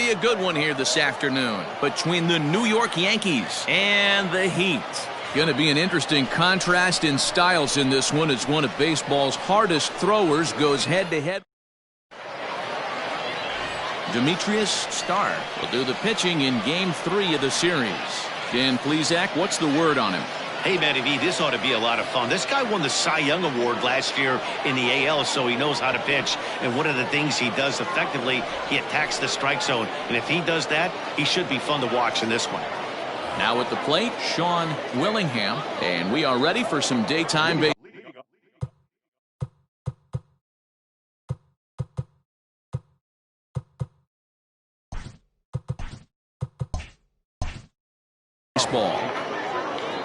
be a good one here this afternoon between the New York Yankees and the Heat. Going to be an interesting contrast in styles in this one as one of baseball's hardest throwers goes head-to-head. Demetrius Starr will do the pitching in Game 3 of the series. Dan Plesac, what's the word on him? Hey, Matty V, this ought to be a lot of fun. This guy won the Cy Young Award last year in the AL, so he knows how to pitch. And one of the things he does effectively, he attacks the strike zone. And if he does that, he should be fun to watch in this one. Now at the plate, Sean Willingham. And we are ready for some daytime baseball.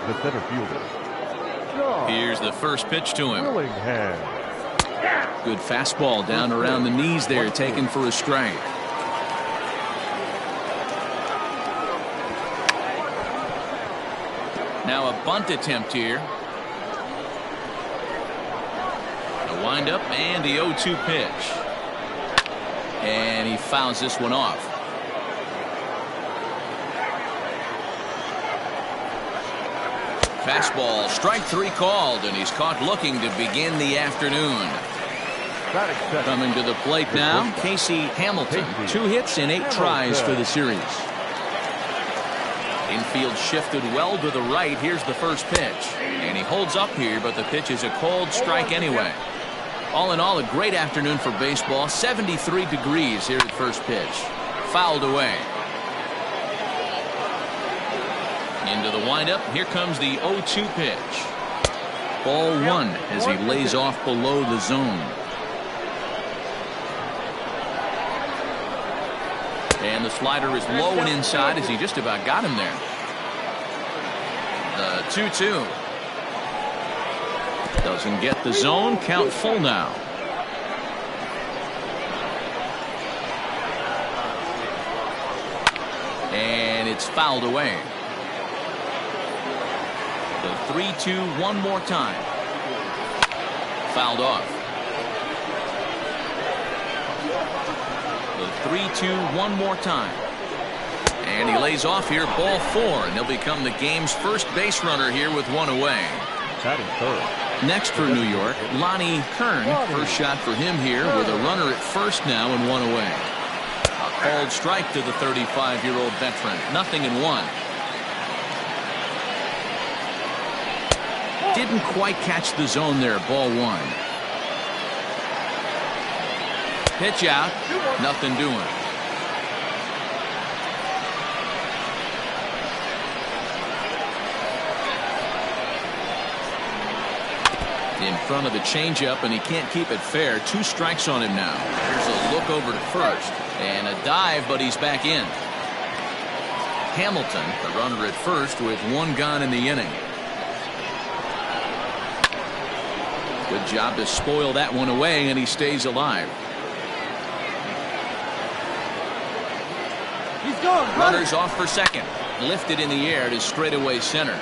The center fielder. Here's the first pitch to him. Willingham. Good fastball down around the knees there, taken for a strike. Now a bunt attempt here. A windup and the 0-2 pitch. And he fouls this one off. Fastball, strike 3 called, and he's caught looking to begin the afternoon. Coming to the plate now, Casey Hamilton. 2 hits and 8 tries for the series. Infield shifted well to the right. Here's the first pitch. And he holds up here, but the pitch is a cold strike anyway. All in all, a great afternoon for baseball. 73 degrees here at first pitch. Fouled away. Into the windup. Here comes the 0-2 pitch. Ball 1 as he lays off below the zone. And the slider is low and inside as he just about got him there. The 2-2. Doesn't get the zone. Count full now. And it's fouled away. The 3-2 one more time. Fouled off. The 3-2 one more time. And he lays off here, ball 4, and he'll become the game's first base runner here with 1 away. Next for New York, Lonnie Kern. First shot for him here with a runner at first now and 1 away. A called strike to the 35-year-old veteran. 0-1. Didn't quite catch the zone there. Ball 1. Pitch out. Nothing doing. In front of the changeup, and he can't keep it fair. 2 strikes on him now. Here's a look over to first. And a dive, but he's back in. Hamilton, the runner at first, with 1 gone in the inning. Good job to spoil that one away, and he stays alive. He's going. Runners off for second. Lifted in the air to straightaway center.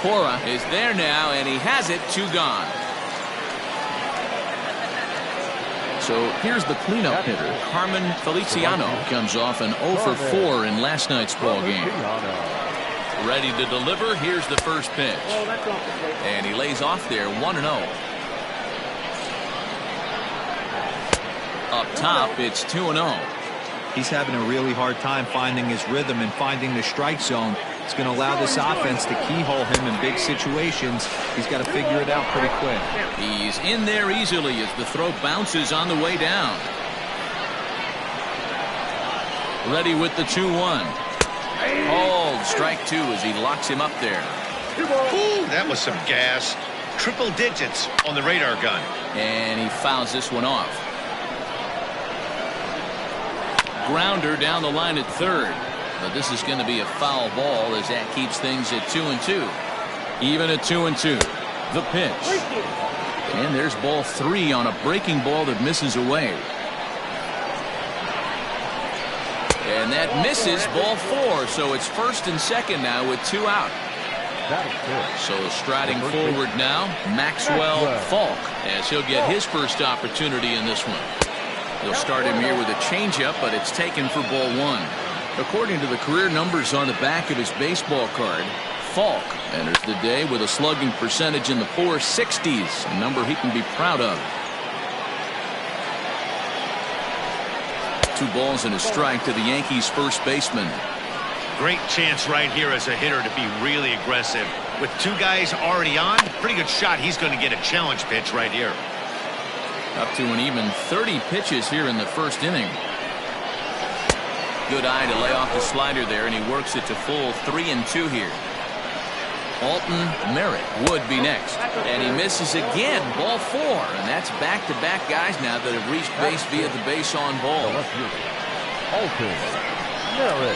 Cora is there now, and he has it. 2 gone. So here's the cleanup hitter. Carmen Feliciano comes off an 0 for 4 in last night's ball game. Ready to deliver. Here's the first pitch. And he lays off there. 1-0. Up top, it's 2-0. He's having a really hard time finding his rhythm and finding the strike zone. It's going to allow this offense to keyhole him in big situations. He's got to figure it out pretty quick. He's in there easily as the throw bounces on the way down. Ready with the 2-1. Called strike 2 as he locks him up there. Ooh, that was some gas. Triple digits on the radar gun. And he fouls this one off. Grounder down the line at third. But this is going to be a foul ball as that keeps things at 2-2. Even at 2-2. The pitch. And there's ball 3 on a breaking ball that misses away. And that misses. Ball 4. So it's first and second now with 2 out. So striding forward now, Maxwell Falk, as he'll get his first opportunity in this one. They'll start him here with a changeup, but it's taken for ball one. According to the career numbers on the back of his baseball card, Falk enters the day with a slugging percentage in the 460s, a number he can be proud of. 2 balls and a strike to the Yankees first baseman. Great chance right here as a hitter to be really aggressive. With 2 guys already on, pretty good shot. He's going to get a challenge pitch right here. Up to an even 30 pitches here in the first inning. Good eye to lay off the slider there, and he works it to full 3-2 here. Alton Merritt would be next, and he misses again. Ball 4, and that's back-to-back guys now that have reached base via the base on ball. Alton Merritt.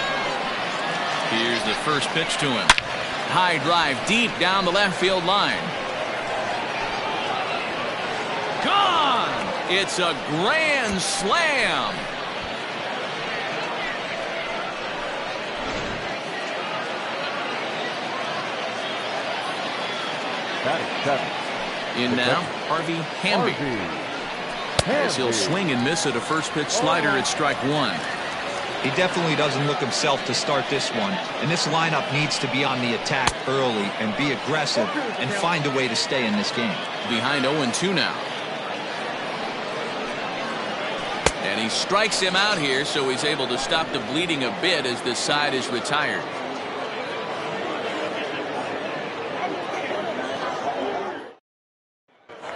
Here's the first pitch to him. High drive deep down the left field line. Gone! It's a grand slam. In now, Harvey Hamby. As he'll swing and miss at a first pitch slider at strike 1. He definitely doesn't look himself to start this one, and this lineup needs to be on the attack early and be aggressive and find a way to stay in this game. Behind 0-2 now. And he strikes him out here, so he's able to stop the bleeding a bit as this side is retired.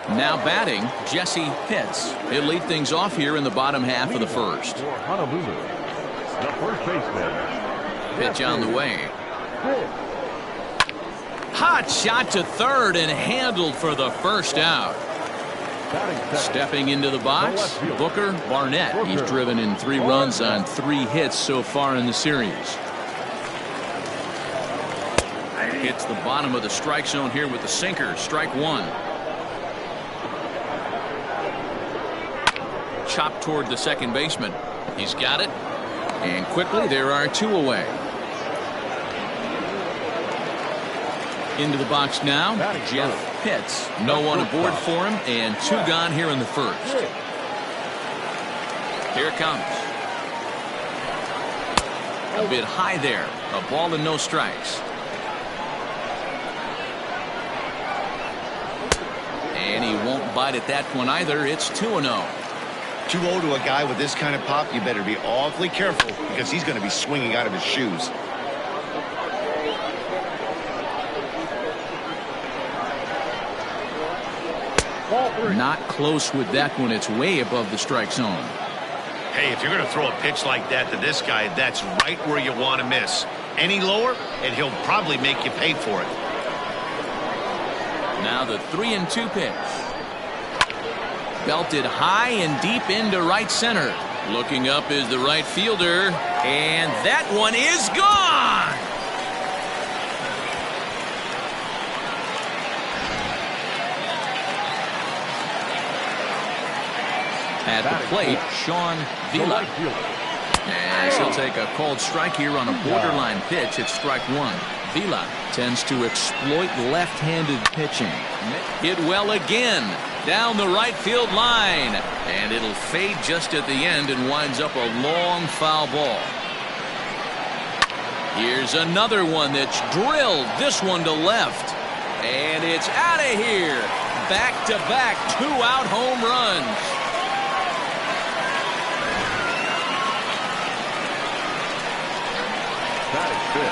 Now batting, Jesse Pitts. He'll lead things off here in the bottom half of the first. For Honolulu, the first baseman. Pitch on the way. Hot shot to third and handled for the first out. Stepping into the box, Booker Barnett. He's driven in 3 runs on 3 hits so far in the series. Hits the bottom of the strike zone here with the sinker. Strike 1. Chopped toward the second baseman. He's got it. And quickly there are 2 away. Into the box now, Jeff Pitts. No one aboard for him, and 2 gone here in the first. Here it comes. A bit high there. A ball and no strikes. And he won't bite at that one either. It's 2-0. 2-0 to a guy with this kind of pop, you better be awfully careful because he's going to be swinging out of his shoes. Not close with that one. It's way above the strike zone. Hey, if you're going to throw a pitch like that to this guy, that's right where you want to miss. Any lower, and he'll probably make you pay for it. Now the 3-2 pitch. Belted high and deep into right center. Looking up is the right fielder, and that one is gone. At the plate, Sean Vila. As he'll take a called strike here on a borderline pitch at strike 1. Vila tends to exploit left-handed pitching. Hit well again down the right field line, and it'll fade just at the end and winds up a long foul ball. Here's another one that's drilled, this one to left, and it's out of here. Back-to-back 2-out home runs.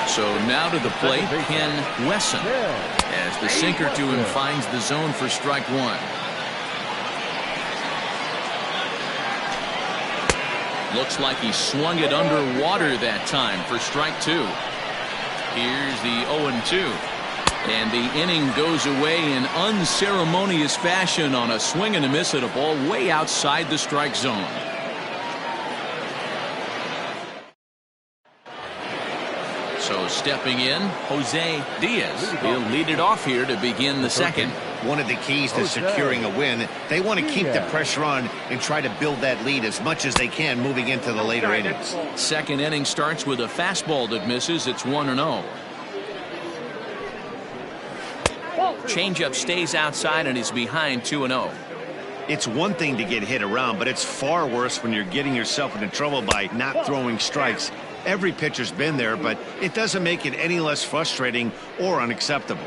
So now to the plate, Ken Wesson, as the sinker to him finds the zone for strike 1. Looks like he swung it underwater that time for strike 2. Here's the 0-2. And the inning goes away in unceremonious fashion on a swing and a miss at a ball way outside the strike zone. So stepping in, Jose Diaz. He'll lead it off here to begin the second. One of the keys to securing a win, they want to keep the pressure on and try to build that lead as much as they can moving into the later innings. Second inning starts with a fastball that misses. It's 1-0. Changeup stays outside and is behind 2-0. It's one thing to get hit around, but it's far worse when you're getting yourself into trouble by not throwing strikes. Every pitcher's been there, but it doesn't make it any less frustrating or unacceptable.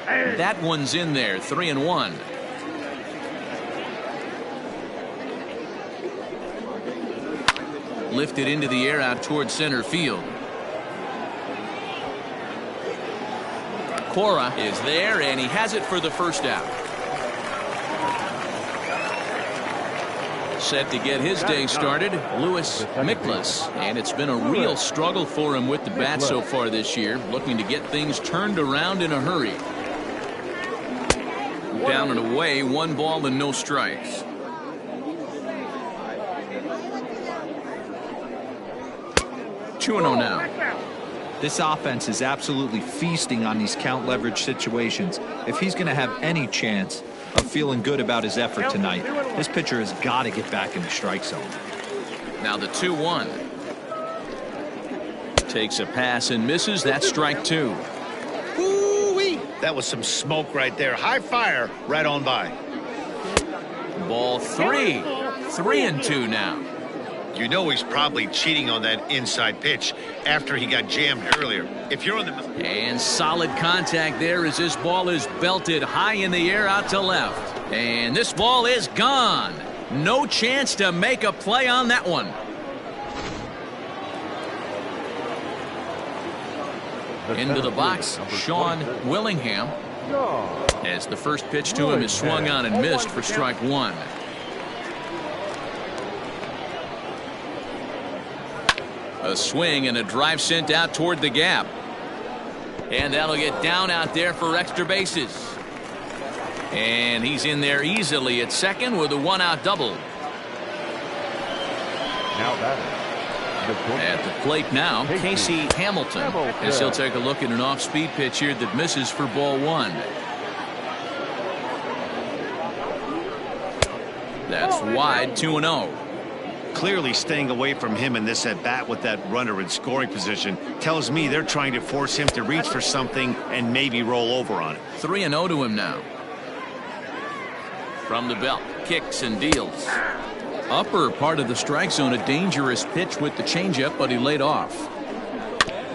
That one's in there, 3-1. Lifted into the air out toward center field. Cora is there, and he has it for the first out. Set to get his day started, Lewis Miklas, and it's been a real struggle for him with the bat so far this year, looking to get things turned around in a hurry. Down and away, 1 ball and no strikes. Two and 0 now. This offense is absolutely feasting on these count leverage situations. If he's going to have any chance of feeling good about his effort tonight, this pitcher has got to get back in the strike zone. Now the 2-1. Takes a pass and misses. That's strike 2. Ooh-wee. That was some smoke right there. High fire right on by. Ball 3. 3-2 now. You know he's probably cheating on that inside pitch after he got jammed earlier. If you're on the... And solid contact there as this ball is belted high in the air out to left. And this ball is gone. No chance to make a play on that one. Into the box, Sean Willingham. As the first pitch to him is swung on and missed for strike 1. A swing and a drive sent out toward the gap. And that'll get down out there for extra bases. And he's in there easily at second with a 1-out double. Now batting. At the plate now, Casey Hamilton, as he'll take a look at an off-speed pitch here that misses for ball 1. That's wide, 2-0. Clearly staying away from him in this at-bat with that runner in scoring position tells me they're trying to force him to reach for something and maybe roll over on it. 3-0 to him now. From the belt, kicks and deals. Upper part of the strike zone, a dangerous pitch with the changeup, but he laid off.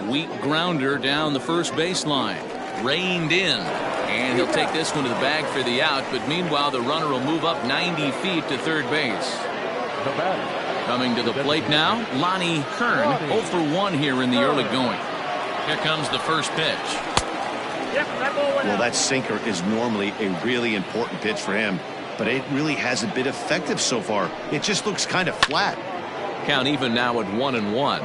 Weak grounder down the first baseline. Reined in. And he'll take this one to the bag for the out, but meanwhile the runner will move up 90 feet to third base. Coming to the plate now, Lonnie Kern, 0 for 1 here in the early going. Here comes the first pitch. Well, that sinker is normally a really important pitch for him, but it really hasn't been effective so far. It just looks kind of flat. Count even now at 1-1.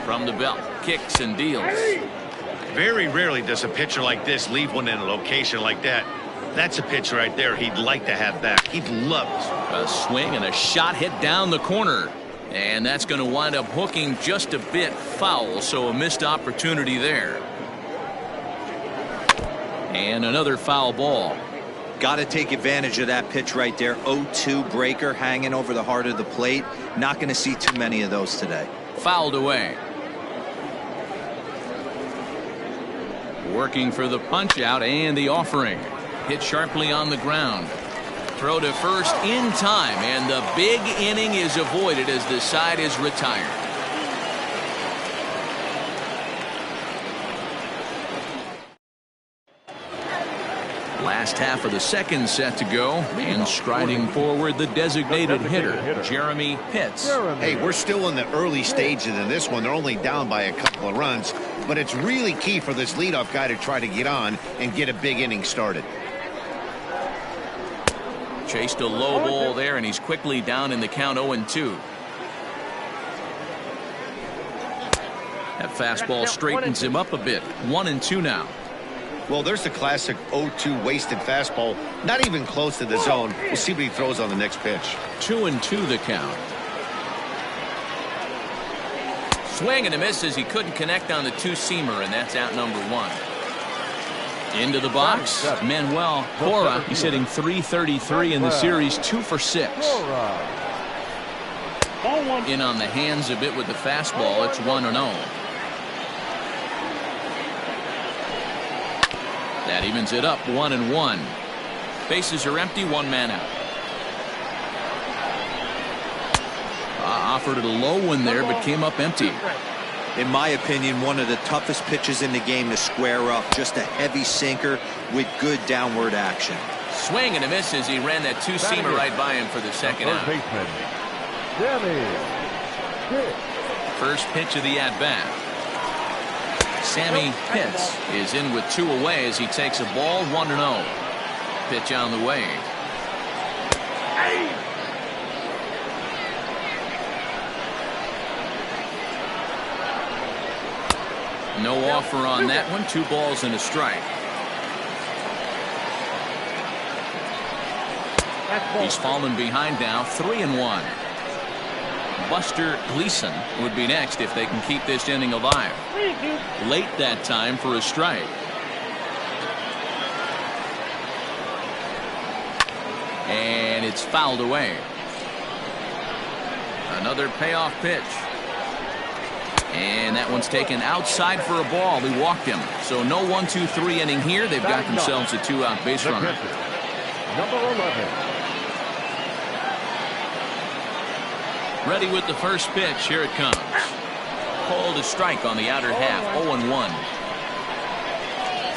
From the belt, kicks and deals. Very rarely does a pitcher like this leave one in a location like that. That's a pitch right there he'd like to have back. He'd love it. A swing and a shot hit down the corner. And that's going to wind up hooking just a bit foul, so a missed opportunity there. And another foul ball. Got to take advantage of that pitch right there. 0-2 breaker hanging over the heart of the plate. Not going to see too many of those today. Fouled away. Working for the punch out and the offering. Hit sharply on the ground. Throw to first in time, and the big inning is avoided as the side is retired. Last half of the second set to go, and striding forward the designated hitter, Jeremy Pitts. Hey, we're still in the early stages of this one. They're only down by a couple of runs, but it's really key for this leadoff guy to try to get on and get a big inning started. Chased a low ball there, and he's quickly down in the count 0-2. That fastball straightens him up a bit. 1-2 now. Well, there's the classic 0-2 wasted fastball. Not even close to the zone. We'll see what he throws on the next pitch. 2-2 the count. Swing and a miss as he couldn't connect on the two-seamer, and that's out number 1. Into the box, Manuel Cora. He's hitting .333 in the series, 2 for 6. In on the hands a bit with the fastball. It's 1-0. That evens it up 1-1. Bases are empty, one man out. Offered it a low one there, but came up empty. In my opinion, one of the toughest pitches in the game to square up. Just a heavy sinker with good downward action. Swing and a miss as he ran that two-seamer right by him for the second out. First pitch of the at-bat. Sammy Pitts is in with 2 away as he takes a ball 1-0. Pitch on the way. No offer on that one. 2 balls and a strike. He's fallen behind now, 3-1. Buster Gleason would be next if they can keep this inning alive. Late that time for a strike. And it's fouled away. Another payoff pitch. And that one's taken outside for a ball. He walked him. So no 1-2-3 inning here. They've got themselves a 2-out base runner. Number 11. Ready with the first pitch. Here it comes. Called a strike on the outer half. 0-1.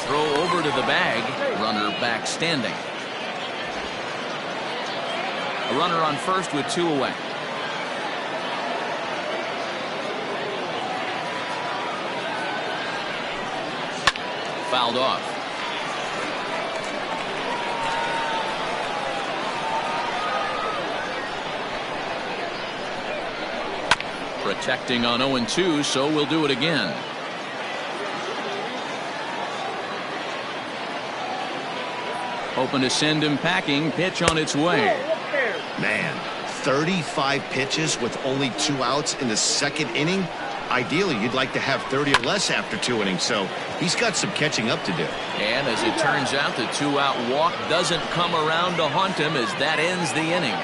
Throw over to the bag. Runner back standing. A runner on first with 2 away. Fouled off. Protecting on 0-2, so we'll do it again. Hoping to send him packing. Pitch on its way. Man, 35 pitches with only 2 outs in the second inning. Ideally, you'd like to have 30 or less after 2 innings, so he's got some catching up to do. And as it turns out, the 2-out walk doesn't come around to haunt him as that ends the inning.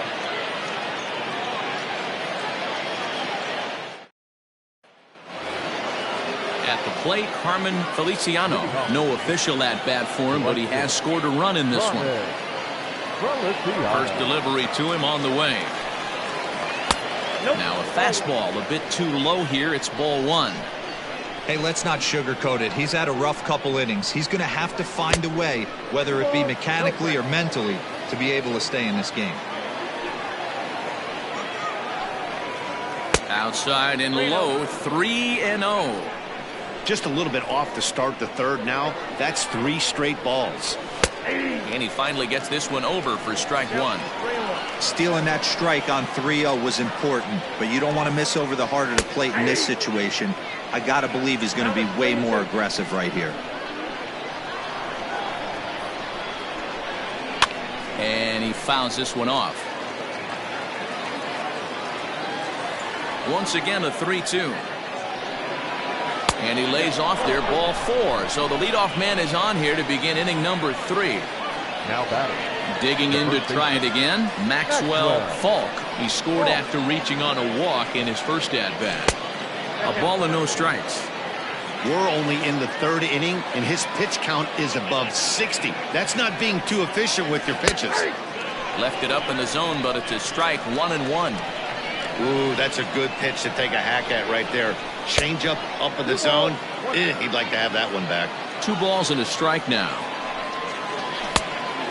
At the plate, Carmen Feliciano. No official at-bat for him, but he has scored a run in this one. First delivery to him on the way. Now a fastball a bit too low here. It's ball 1. Hey, let's not sugarcoat it. He's had a rough couple innings. He's going to have to find a way, whether it be mechanically or mentally, to be able to stay in this game. Outside and low, 3-0. Just a little bit off to start the third now. That's 3 straight balls. And he finally gets this one over for strike 1. Stealing that strike on 3-0 was important, but you don't want to miss over the heart of the plate in this situation. I got to believe he's going to be way more aggressive right here. And he fouls this one off. Once again, a 3-2. And he lays off there, ball 4. So the leadoff man is on here to begin inning number 3. Now batting. Digging in to try it again, Maxwell Falk. He scored after reaching on a walk in his first at-bat. A ball and no strikes. We're only in the 3rd inning, and his pitch count is above 60. That's not being too efficient with your pitches. Left it up in the zone, but it's a strike, 1-1. Ooh, that's a good pitch to take a hack at right there. Change up in the zone. He'd like to have that one back. 2 balls and a strike now.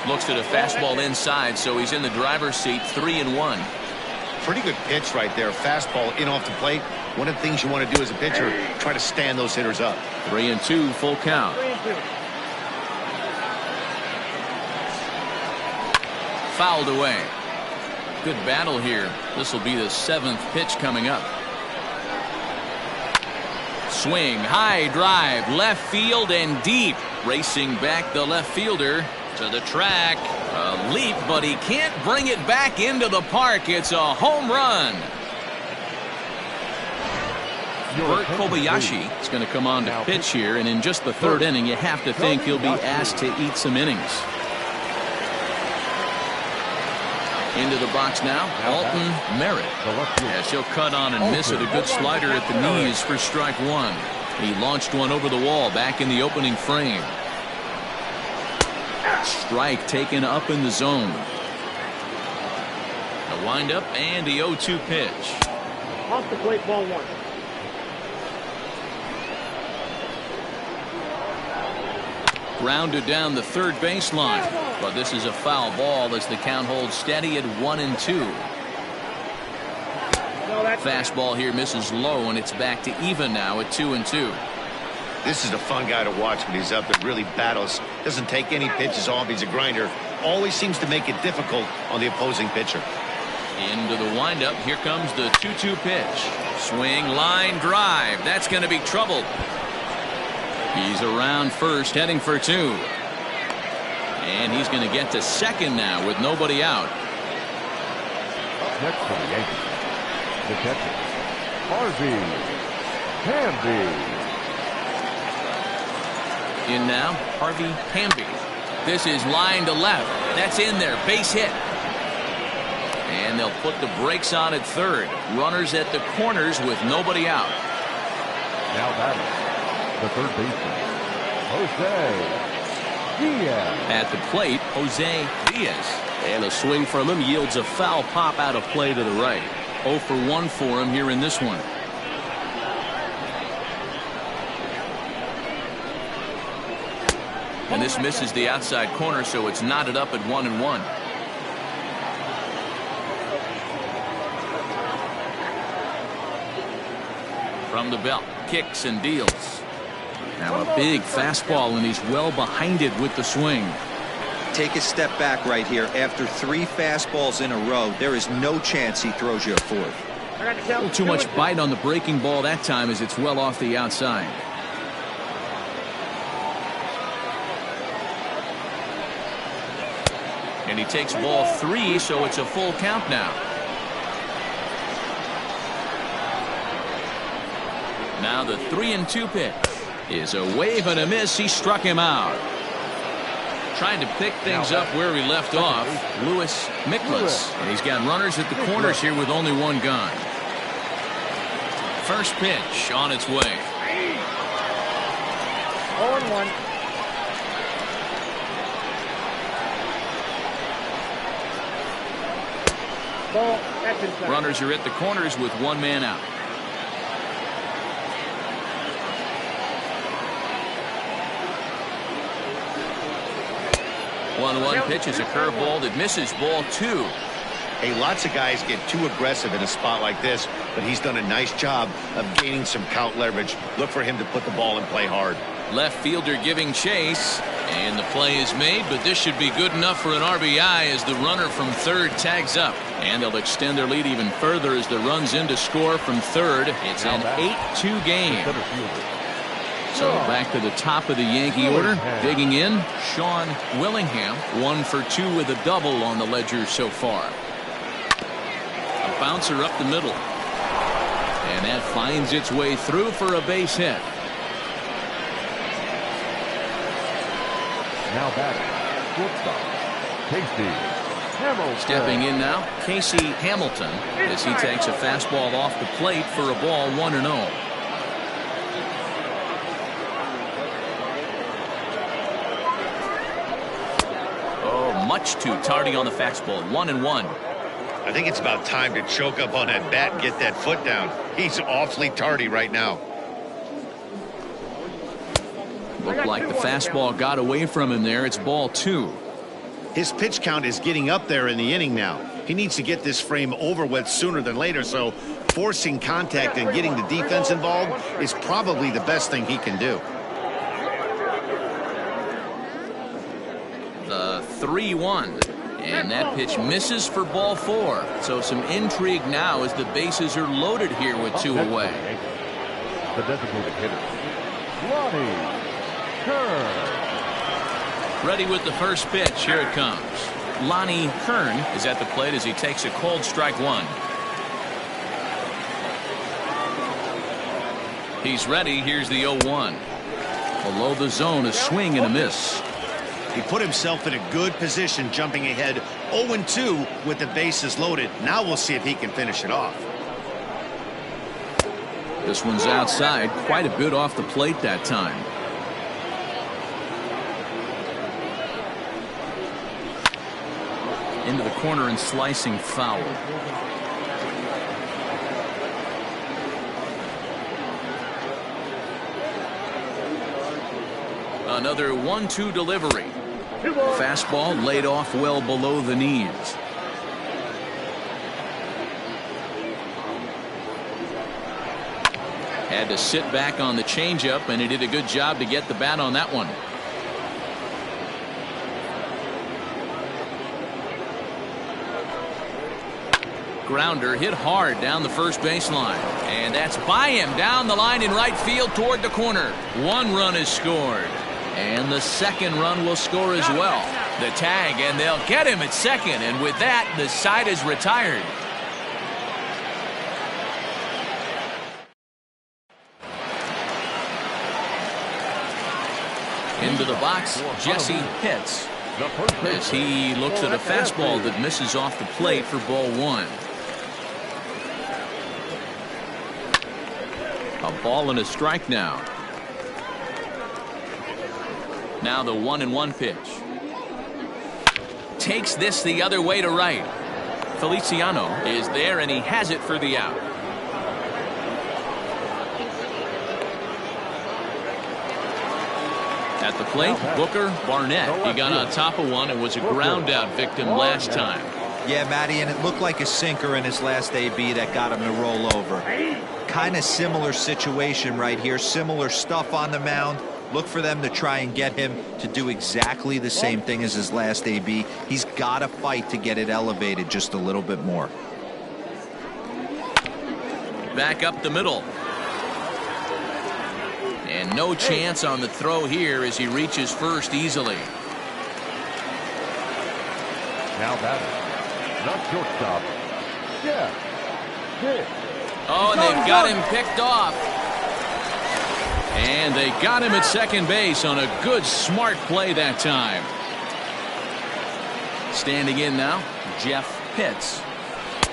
Looks at a fastball inside, so he's in the driver's seat, 3-1. Pretty good pitch right there. Fastball in off the plate. One of the things you want to do as a pitcher, try to stand those hitters up. 3-2, full count. Fouled away. Good battle here. This will be the 7th pitch coming up. Swing, high drive, left field and deep. Racing back the left fielder to the track. A leap, but he can't bring it back into the park. It's a home run. Bert Kobayashi is going to come on to pitch here, and in just the 3rd inning, you have to think he'll be asked to eat some innings. Into the box now, Alton Merritt. Yes, he'll cut on and miss it. A good slider at the knees for strike 1. He launched one over the wall back in the opening frame. Strike taken up in the zone. The windup and the 0-2 pitch. Off the plate, ball 1. Grounded down the third baseline, but this is a foul ball as the count holds steady at 1-2. Fastball here misses low, and it's back to even now at 2-2. This is a fun guy to watch when he's up and really battles. Doesn't take any pitches off. He's a grinder. Always seems to make it difficult on the opposing pitcher. Into the windup. Here comes the 2-2 pitch. Swing, line drive. That's going to be trouble. He's around first, heading for 2. And he's going to get to second now with nobody out. Next for the Yankees, the catcher, Harvey Hamby. In now, Harvey Hamby. This is line to left. That's in there. Base hit. And they'll put the brakes on at third. Runners at the corners with nobody out. Now batting, the third baseman, Jose Diaz. At the plate, Jose Diaz. And a swing from him yields a foul pop out of play to the right. 0 for 1 for him here in this one. And this misses the outside corner, so it's knotted up at 1-1. From the belt, kicks and deals. Now a big fastball, and he's well behind it with the swing. Take a step back right here. After 3 fastballs in a row, there is no chance he throws you a fourth. A little too much bite on the breaking ball that time as it's well off the outside. And he takes ball 3, so it's a full count now. Now the 3-2 pitch is a wave and a miss. He struck him out. Trying to pick things up where he left off, Lewis Miklas. And he's got runners at the corners here with only 1 gone. First pitch on its way. 0-1. Runners are at the corners with 1 man out. 1-1 pitch is a curveball that misses, ball 2. Hey, lots of guys get too aggressive in a spot like this, but he's done a nice job of gaining some count leverage. Look for him to put the ball in play hard. Left fielder giving chase, and the play is made, but this should be good enough for an RBI as the runner from third tags up. And they'll extend their lead even further as the runs in to score from third. It's an 8-2 game. So back to the top of the Yankee order. Digging in, Sean Willingham. 1 for 2 with a double on the ledger so far. A bouncer up the middle. And that finds its way through for a base hit. Now batting, shortstop, Casey Hamilton. Stepping in now, Casey Hamilton, as he takes a fastball off the plate for a ball 1-0. Much too tardy on the fastball. 1-1. I think it's about time to choke up on that bat and get that foot down. He's awfully tardy right now. Looked like the fastball got away from him there. It's ball 2. His pitch count is getting up there in the inning now. He needs to get this frame over with sooner than later, so forcing contact and getting the defense involved is probably the best thing he can do. 3-1, and that pitch misses for ball 4. So some intrigue now as the bases are loaded here with 2 away. The designated hitter, Lonnie Kern. Ready with the first pitch. Here it comes. Lonnie Kern is at the plate as he takes a cold strike 1. He's ready. Here's the 0-1. Below the zone, a swing and a miss. He put himself in a good position jumping ahead 0-2 with the bases loaded. Now we'll see if he can finish it off. This one's outside, quite a bit off the plate that time. into the corner and slicing foul. Another 1-2 delivery. Fastball laid off well below the knees. Had to sit back on the changeup, and he did a good job to get the bat on that one. Grounder hit hard down the first baseline, and that's by him down the line in right field toward the corner. One run is scored, and the second run will score as well. The tag, and they'll get him at second, and with that, the side is retired. Into the box, Jesse Pitts, as he looks at a fastball that misses off the plate for ball one. A ball and a strike now. Now the 1-1 pitch. Takes this the other way to right. Feliciano is there, and he has it for the out. At the plate, Booker Barnett. He got on top of one and was a ground out victim last time. Yeah, Matty, and it looked like a sinker in his last AB that got him to roll over. Kind of similar situation right here. Similar stuff on the mound. Look for them to try and get him to do exactly the same thing as his last AB. He's got to fight to get it elevated just a little bit more. Back up the middle. And no chance on the throw here as he reaches first easily. Now batter, not shortstop. Yeah. Hit. Oh, and they've got him picked off. And they got him at second base on a good, smart play that time. Standing in now, Jeff Pitts.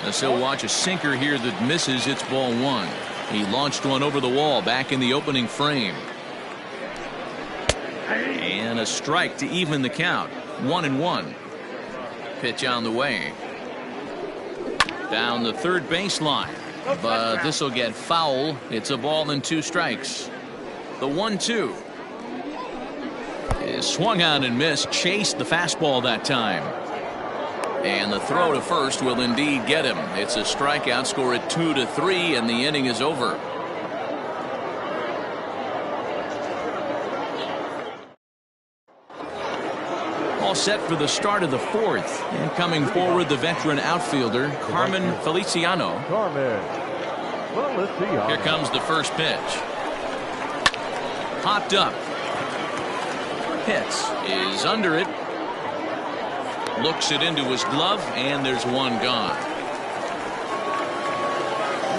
As he'll watch a sinker here that misses. It's ball one. He launched one over the wall back in the opening frame. And a strike to even the count. 1-1. Pitch on the way. Down the third baseline. But this will get foul. It's a ball and 2 strikes. The 1-2 is swung on and missed. Chased the fastball that time. And the throw to first will indeed get him. It's a strikeout. Score at 2-3, and the inning is over. All set for the start of the fourth. And coming forward, the veteran outfielder, Carmen Feliciano. Well, let's see. Here comes the first pitch. Popped up. Pitts is under it. Looks it into his glove, and there's one gone.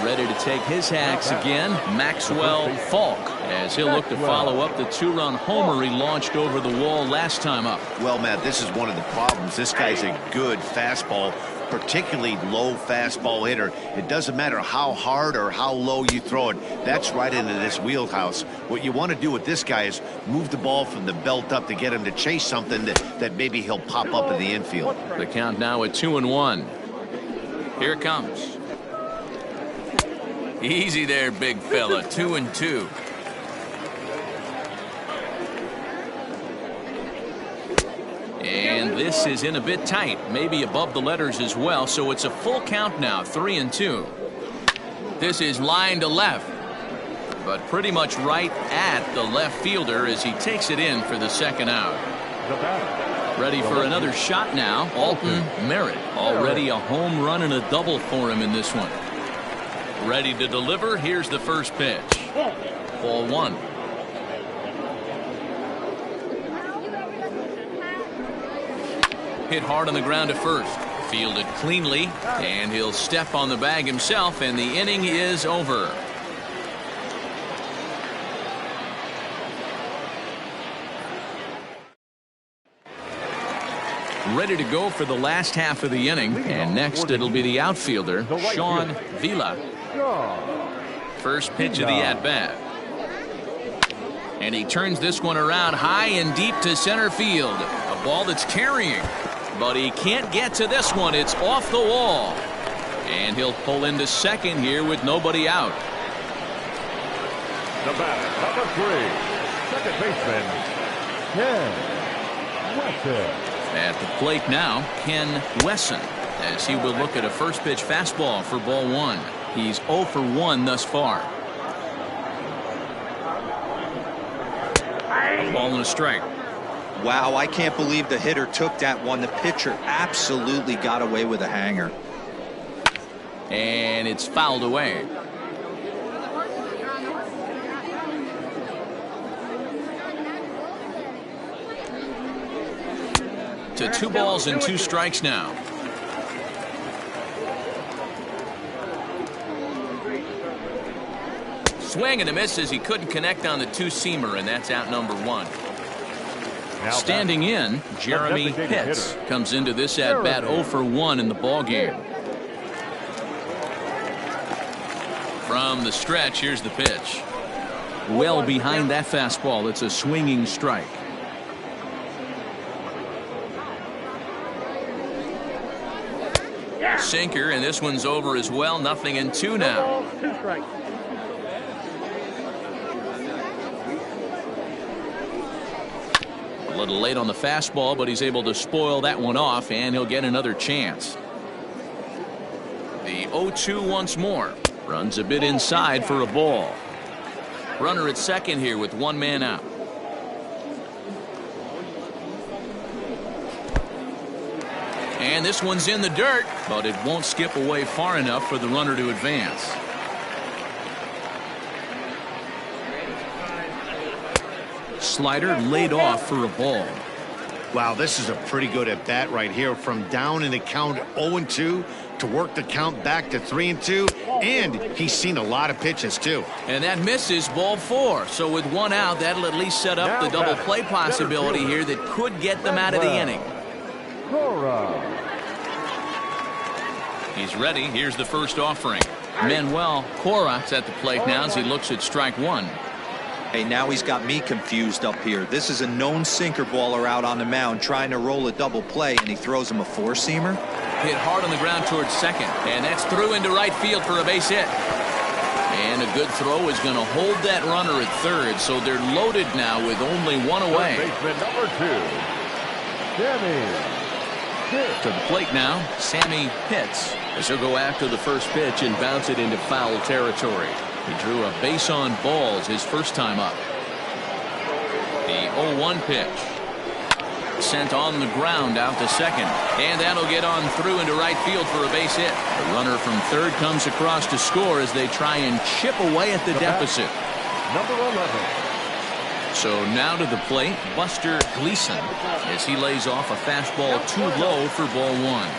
Ready to take his hacks again, Maxwell Falk, as he'll look to follow up the 2-run homer he launched over the wall last time up. Well, Matt, this is one of the problems. This guy's a good fastball, particularly low fastball hitter. It doesn't matter how hard or how low you throw it. That's right into this wheelhouse. What you want to do with this guy is move the ball from the belt up to get him to chase something that maybe he'll pop up in the infield. The count now at 2-1. Here it comes. Easy there, big fella. 2-2. And this is in a bit tight, maybe above the letters as well, so it's a full count now, 3-2. This is line to left, but pretty much right at the left fielder as he takes it in for the second out. Ready for another shot now, Alton Merritt. Already a home run and a double for him in this one. Ready to deliver. Here's the first pitch. Ball one. Hit hard on the ground at first. Fielded cleanly, and he'll step on the bag himself, and the inning is over. Ready to go for the last half of the inning, and next it'll be the outfielder, Sean Vila. First pitch of the at-bat. And he turns this one around high and deep to center field. A ball that's carrying. but he can't get to this one. It's off the wall. And he'll pull into second here with nobody out. The batter, number 3, second baseman, Ken Wesson. At the plate now, Ken Wesson, as he will look at a first pitch fastball for ball 1. He's 0 for 1 thus far. Ball and a strike. Wow, I can't believe the hitter took that one. The pitcher absolutely got away with a hanger. And it's fouled away. To 2 balls and 2 strikes now. Swing and a miss as he couldn't connect on the 2-seamer, and that's out number 1. Standing in, Jeremy Pitts comes into this at bat 0 for 1 in the ball game. From the stretch, here's the pitch. Well behind that fastball. It's a swinging strike. Sinker, and this one's over as well. 0-2 now. A little late on the fastball, but he's able to spoil that one off, and he'll get another chance. The 0-2 once more. Runs a bit inside for a ball. Runner at second here with 1 man out. And this one's in the dirt, but it won't skip away far enough for the runner to advance. Slider laid off for a ball. Wow, this is a pretty good at bat right here. From down in the count 0-2 to work the count back to 3-2, and he's seen a lot of pitches too. And that misses, ball 4. So with 1 out, that'll at least set up the double play possibility here that could get them out of the inning. He's ready. Here's the first offering. Manuel Cora's at the plate now as he looks at strike 1. Hey, now he's got me confused up here. This is a known sinker baller out on the mound trying to roll a double play, and he throws him a 4-seamer. Hit hard on the ground towards second, and that's through into right field for a base hit. And a good throw is going to hold that runner at third, so they're loaded now with only 1 away. Baseman number 2, Sammy. To the plate now, Sammy Pitts, as he'll go after the first pitch and bounce it into foul territory. He drew a base on balls his first time up. The 0-1 pitch. Sent on the ground out to second, and that'll get on through into right field for a base hit. The runner from third comes across to score as they try and chip away at the deficit. Number 11. So now to the plate, Buster Gleason, as he lays off a fastball too low for ball 1.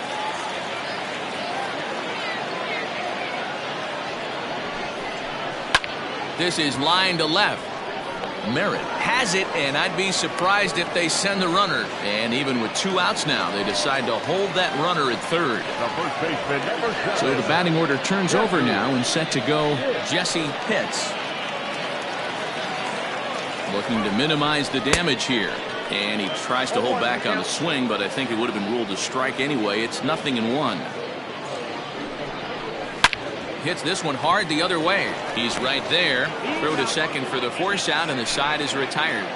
This is line to left. Merritt has it, and I'd be surprised if they send the runner. And even with 2 outs now, they decide to hold that runner at third. So the batting order turns over now, and set to go Jesse Pitts. Looking to minimize the damage here. And he tries to hold back on the swing, but I think it would have been ruled a strike anyway. It's 0-1. Hits this one hard the other way. He's right there. Throw to second for the force out, and the side is retired.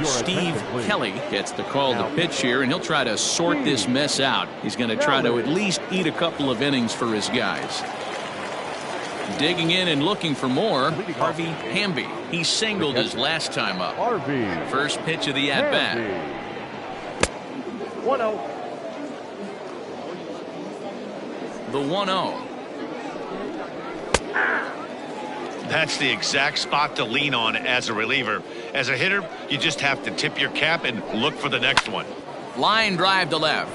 Steve Kelly gets the call to pitch here, and he'll try to sort this mess out. He's going to try to at least eat a couple of innings for his guys. Digging in and looking for more, Harvey Hamby. He singled his last time up. First pitch of the at-bat. 1-0. The 1-0. That's the exact spot to lean on as a reliever. As a hitter, you just have to tip your cap and look for the next one. Line drive to left.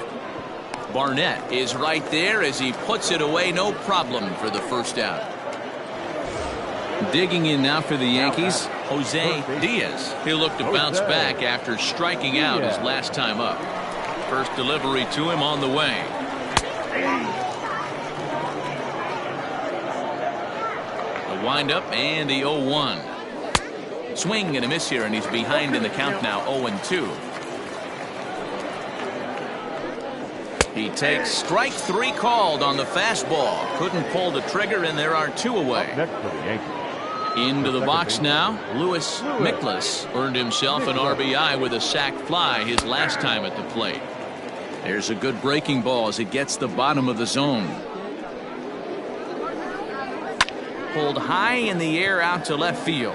Barnett is right there as he puts it away, no problem for the first out. Digging in now for the Yankees, Jose Diaz. He'll look to bounce back after striking out his last time up. First delivery to him on the way. The windup and the 0-1. Swing and a miss here, and he's behind in the count now, 0-2. He takes strike 3 called on the fastball. Couldn't pull the trigger, and there are 2 away. Next for the Yankees. Into the box now, Lewis Miklas earned himself an RBI with a sac fly his last time at the plate. There's a good breaking ball as it gets the bottom of the zone. Pulled high in the air out to left field.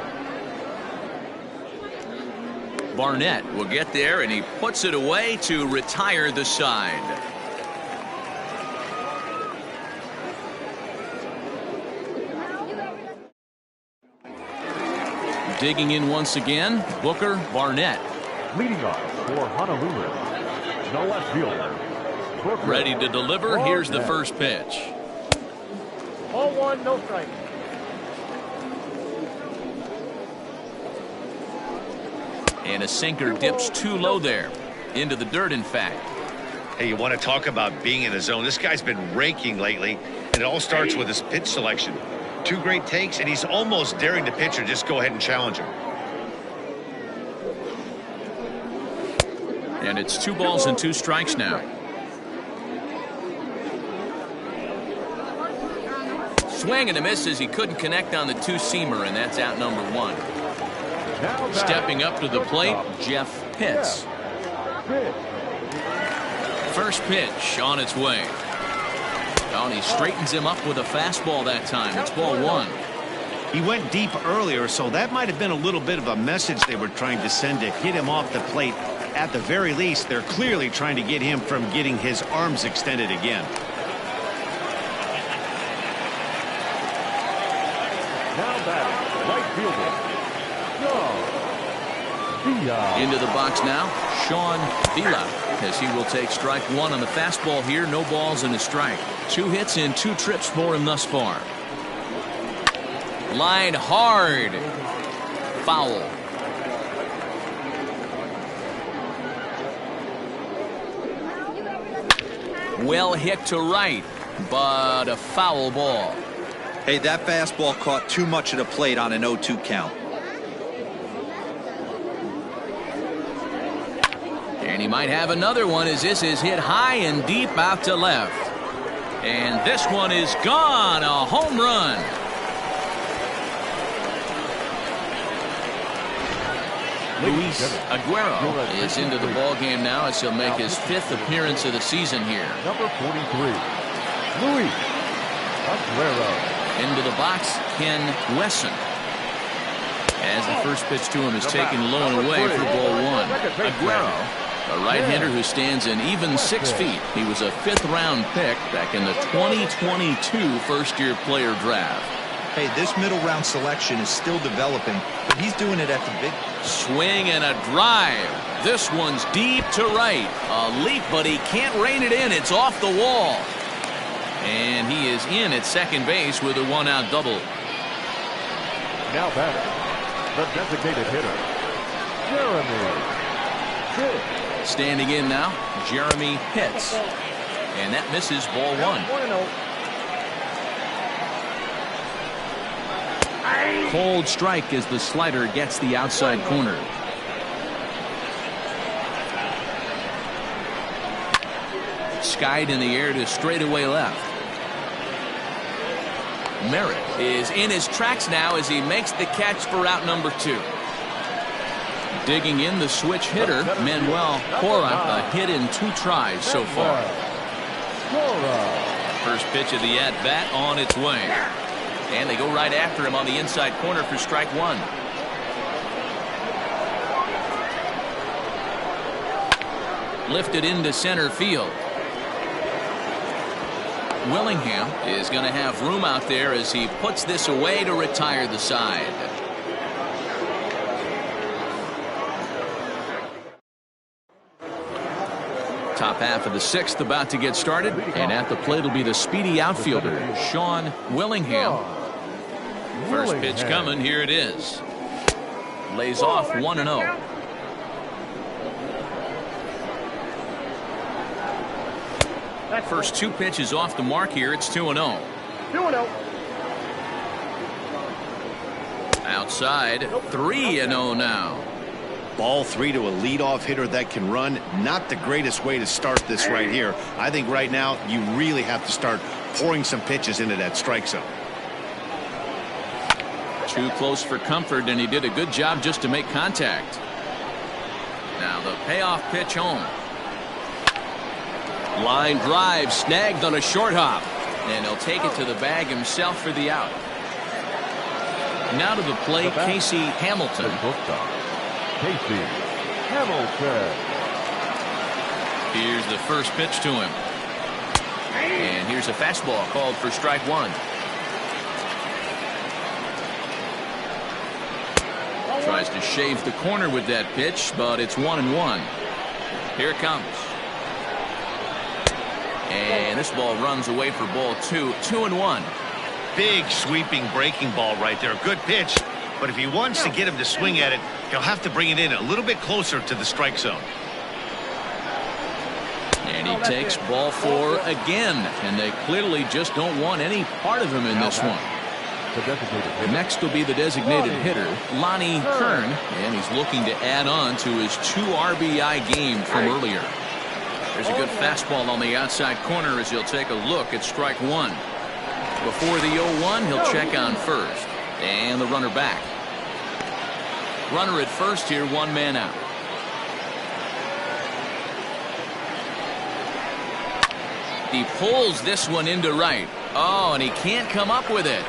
Barnett will get there, and he puts it away to retire the side. Digging in once again, Booker Barnett. Leading off for Honolulu, the left fielder. Booker Ready to deliver. Here's the Barnett. first pitch. 0-1, no strike. And a sinker dips too low there. Into the dirt, in fact. Hey, you want to talk about being in the zone? This guy's been raking lately, and it all starts with his pitch selection. 2 great takes, and he's almost daring the pitcher just go ahead and challenge him. And it's 2 balls and 2 strikes now. Swing and a miss as he couldn't connect on the 2-seamer, and that's out number 1. Now Stepping up to the plate, Jeff Pitts. pitch. First pitch on its way. Oh, and he straightens him up with a fastball that time. It's ball 1. He went deep earlier, so that might have been a little bit of a message they were trying to send to hit him off the plate. At the very least, they're clearly trying to get him from getting his arms extended again. Now batting, right fielder. Sean Villa. Into the box now, Sean Villa, as he will take strike 1 on the fastball here. No balls and a strike. 2 hits in 2 trips for him thus far. Line hard. Foul. Well hit to right, but a foul ball. Hey, that fastball caught too much of the plate on an 0-2 count. And he might have another one as this is hit high and deep out to left. And this one is gone. A home run. Luis Aguero is into the ball game now as he'll make his 5th appearance of the season here. Number 43, Luis Aguero. Into the box, Ken Wesson. As the first pitch to him is taken low and away for ball 1. Aguero, a right-hander who stands an even 6 feet. He was a 5th-round pick back in the 2022 first-year player draft. Hey, this middle-round selection is still developing, but he's doing it at the big... Swing and a drive. This one's deep to right. A leap, but he can't rein it in. It's off the wall. And he is in at second base with a 1-out double. Now batting, the designated hitter, Jeremy Pitts. Standing in now, Jeremy Pitts. And that misses ball 1. Cold strike as the slider gets the outside corner. Skied in the air to straightaway left. Merritt is in his tracks now as he makes the catch for out number 2. Digging in the switch hitter, Manuel Cora, a hit in 2 tries so far. First pitch of the at-bat on its way. And they go right after him on the inside corner for strike 1. Lifted into center field. Willingham is going to have room out there as he puts this away to retire the side. Top half of the 6th about to get started, and at the plate will be the speedy outfielder, Sean Willingham. First pitch coming, here it is. Lays off 1-0. First 2 pitches off the mark here. It's 2-0. Outside, 3-0 now. Ball 3 to a leadoff hitter that can run. Not the greatest way to start this right here. I think right now you really have to start pouring some pitches into that strike zone. Too close for comfort, and he did a good job just to make contact. Now the payoff pitch home. Line drive snagged on a short hop, and he'll take it to the bag himself for the out. Now to the plate, Casey Hamilton. Casey Hamilton. Here's the first pitch to him. And here's a fastball called for strike one. Tries to shave the corner with that pitch, but it's 1-1. Here it comes. And this ball runs away for ball 2. 2-1. Big sweeping breaking ball right there. Good pitch. But if he wants to get him to swing at it, he'll have to bring it in a little bit closer to the strike zone. And he takes ball 4 again. And they clearly just don't want any part of him in this one. Next will be the designated hitter, Lonnie Kern, and he's looking to add on to his 2 RBI game from earlier. There's a good fastball on the outside corner as he'll take a look at strike 1. Before the 0-1, he'll check on first. And the runner back. Runner at first here, 1 man out. He pulls this one into right. Oh, and he can't come up with it.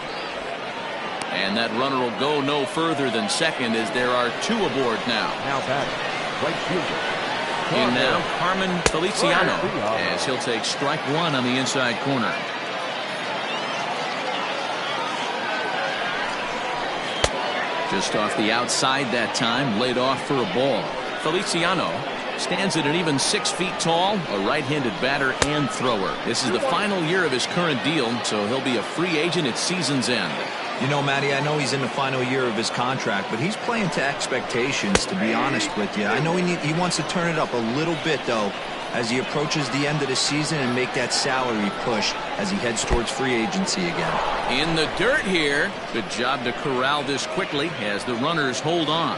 And that runner will go no further than second as there are 2 aboard now. Now batting, right fielder. In now, Carmen Feliciano, as he'll take strike 1 on the inside corner. Just off the outside that time, laid off for a ball. Feliciano stands at an even 6 feet tall, a right-handed batter and thrower. This is the final year of his current deal, so he'll be a free agent at season's end. You know, Matty, I know he's in the final year of his contract, but he's playing to expectations, to be honest with you. I know he wants to turn it up a little bit, though, as he approaches the end of the season and make that salary push as he heads towards free agency again. In the dirt here. Good job to corral this quickly as the runners hold on.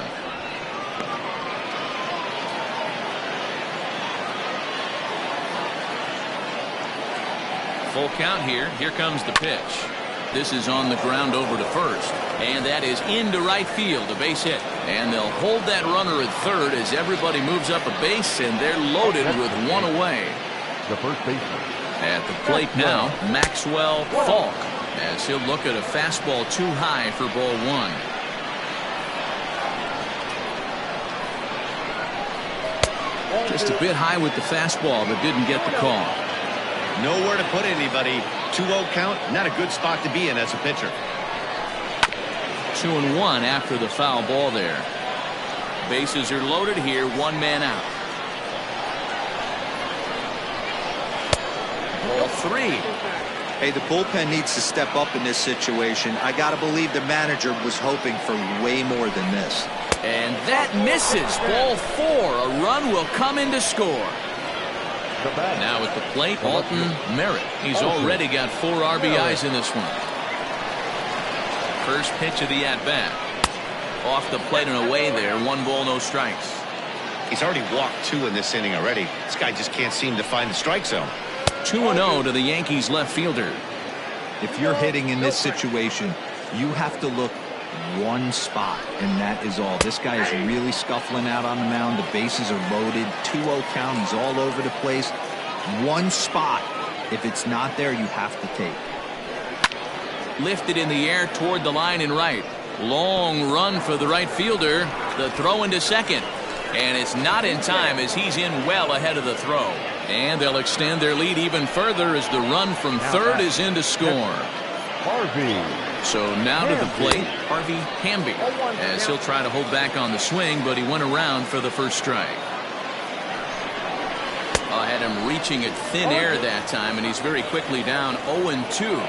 Full count here. Here comes the pitch. This is on the ground over to first. And that is into right field, a base hit. And they'll hold that runner at third as everybody moves up a base, and they're loaded with 1 away. The first baseman. At the plate now, Maxwell Falk, as he'll look at a fastball too high for ball 1. Just a bit high with the fastball, but didn't get the call. Nowhere to put anybody. 2-0 count, not a good spot to be in as a pitcher. 2-1 after the foul ball there. Bases are loaded here, 1 man out. Ball 3. Hey, the bullpen needs to step up in this situation. I got to believe the manager was hoping for way more than this. And that misses. Ball 4. A run will come in to score. Now at the plate, Alton Merritt. He's already got 4 RBIs in this one. First pitch of the at-bat. Off the plate and away there. 1 ball, no strikes. He's already walked 2 in this inning already. This guy just can't seem to find the strike zone. 2-0 to the Yankees left fielder. If you're hitting in this situation, you have to look 1 spot, and that is all. This guy is really scuffling out on the mound. The bases are loaded. 2-0 count. He's all over the place. 1 spot. If it's not there, you have to take. Lifted in the air toward the line and right. Long run for the right fielder. The throw into second. And it's not in time as he's in well ahead of the throw. And they'll extend their lead even further as the run from third is in to score. Harvey. So now to the plate, Harvey Hamby, as he'll try to hold back on the swing, but he went around for the first strike. Had him reaching at thin air that time, and he's very quickly down 0-2.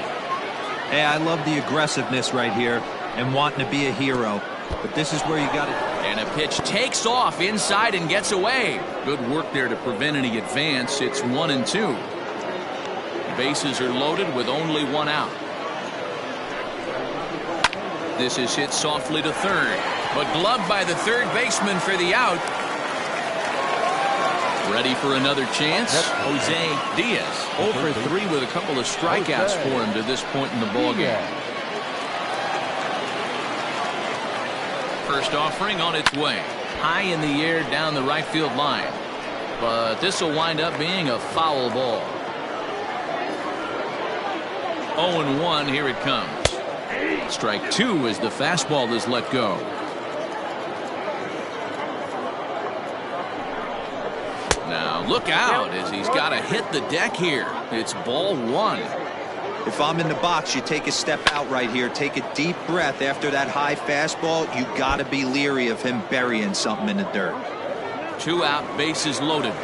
Hey, I love the aggressiveness right here and wanting to be a hero, but this is where you got to. And a pitch takes off inside and gets away. Good work there to prevent any advance. It's 1-2. Bases are loaded with only 1 out. This is hit softly to third, but gloved by the third baseman for the out. Ready for another chance? Jose Diaz, 0 for 3 with a couple of strikeouts for him to this point in the ballgame. First offering on its way. High in the air down the right field line. But this will wind up being a foul ball. 0-1, here it comes. Strike 2 as the fastball is let go. Now look out as he's got to hit the deck here. It's ball 1. If I'm in the box, you take a step out right here. Take a deep breath after that high fastball. You got to be leery of him burying something in the dirt. 2 out, bases loaded.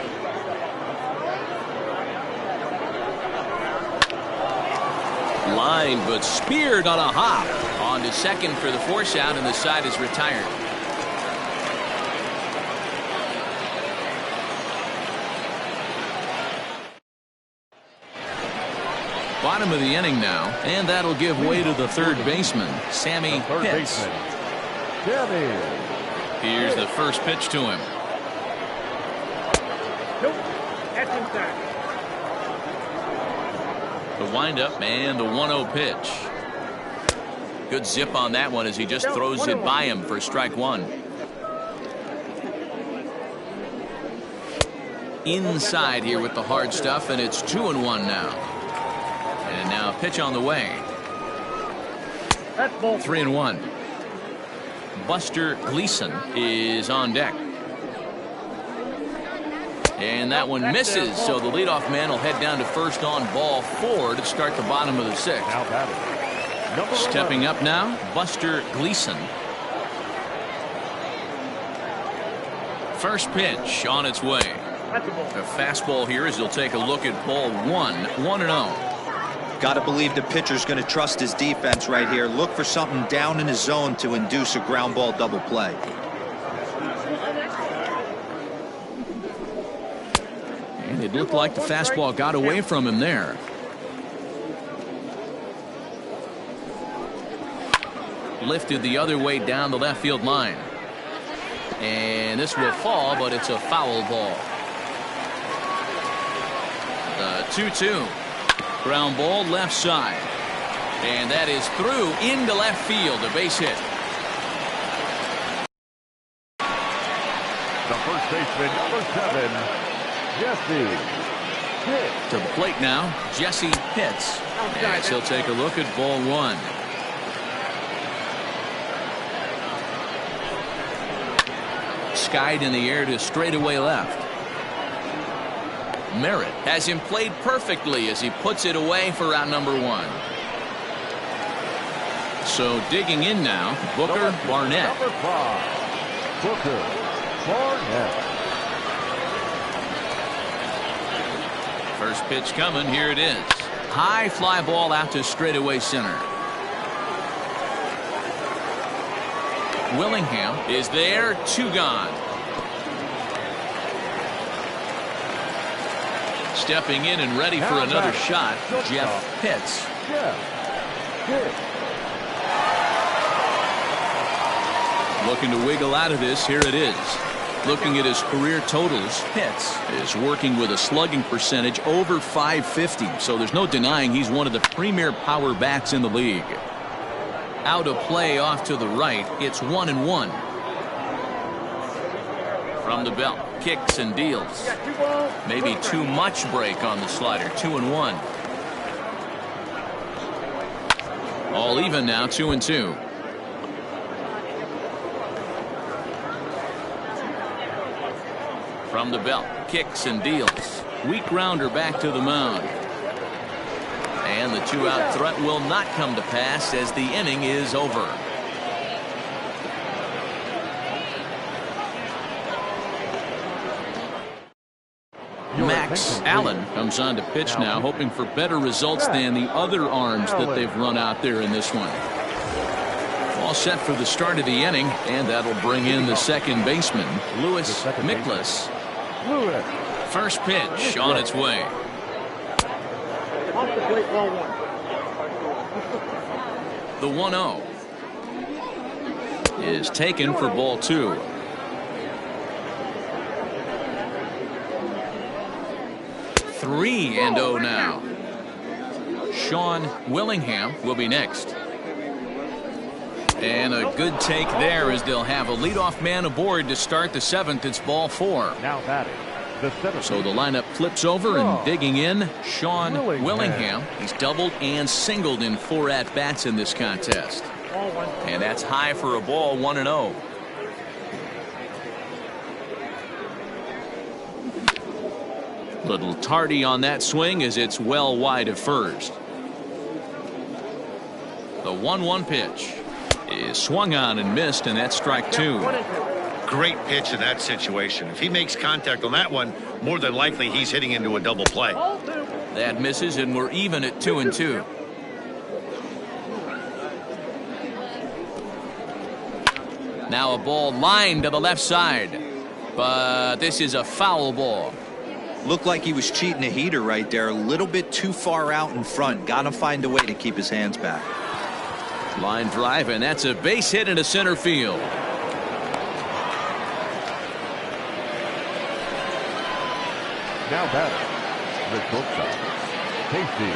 Line, but speared on a hop. On to second for the force out, and the side is retired. Bottom of the inning now, and that'll give way to the third baseman, Sammy Pitts. Here's the first pitch to him. The windup and the 1-0 pitch. Good zip on that one as he just throws it by him for strike 1. Inside here with the hard stuff, and it's 2-1 now. And now a pitch on the way. 3-1. Buster Gleason is on deck. And that one misses, so the leadoff man will head down to first on ball 4 to start the bottom of the 6th. Stepping up now, Buster Gleason. First pitch on its way. A fastball here as he'll take a look at ball 1, 1-0. Got to believe the pitcher's going to trust his defense right here. Look for something down in his zone to induce a ground ball double play. And it looked like the fastball got away from him there. Lifted the other way down the left field line. And this will fall, but it's a foul ball. The 2-2. Ground ball left side. And that is through into left field. A base hit. The first baseman, number 7, Jesse Pitts. To the plate now, Jesse Pitts. As he'll take a look at ball 1. Skied in the air to straightaway left. Merritt has him played perfectly as he puts it away for out number 1. So digging in now, Booker Barnett. Number 5, Booker Barnett. First pitch coming, here it is. High fly ball out to straightaway center. Willingham is there, 2 gone. Stepping in and ready for another shot, Jeff Pitts. Looking to wiggle out of this, here it is. Looking at his career totals, Pitts is working with a slugging percentage over .550, so there's no denying he's one of the premier power bats in the league. Out of play off to the right, it's 1-1. From the belt, kicks and deals. Maybe too much break on the slider, 2-1. All even now, 2-2. From the belt, kicks and deals. Weak grounder back to the mound. And the 2-out threat will not come to pass as the inning is over. Max Allen comes on to pitch now, hoping for better results than the other arms that they've run out there in this one. All set for the start of the inning, and that'll bring in the second baseman, Louis Miklas. First pitch on its way. The 1-0. is taken for ball 2. Three and 0 now. Sean Willingham will be next. And a good take there as they'll have a leadoff man aboard to start the 7th. It's ball 4. Now batting, the 7th. So the lineup flips over and digging in, Sean Willingham. He's doubled and singled in 4 at-bats in this contest. And that's high for a ball, 1-0. Little tardy on that swing as it's well wide of first. The 1-1 pitch is swung on and missed, and that's strike 2. Great pitch in that situation. If he makes contact on that one, more than likely he's hitting into a double play. That misses, and we're even at 2-2. Now a ball lined to the left side, but this is a foul ball. Looked like he was cheating a heater right there. A little bit too far out in front. Got to find a way to keep his hands back. Line drive, and that's a base hit into center field. Now batting, the shortstop, Casey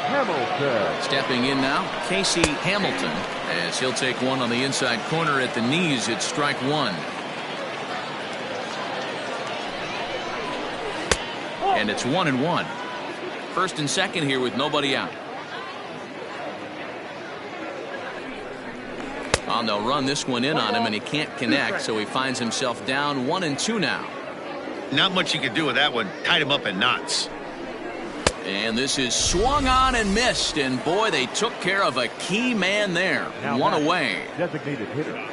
Hamilton. Stepping in now, Casey Hamilton, as he'll take one on the inside corner at the knees. It's strike 1. And it's 1-1. First and second here with nobody out. Oh, they'll run this one in on him, and he can't connect, so he finds himself down 1-2 now. Not much you can do with that one. Tied him up in knots. And this is swung on and missed, and boy, they took care of a key man there. Now One away. Designated hitter.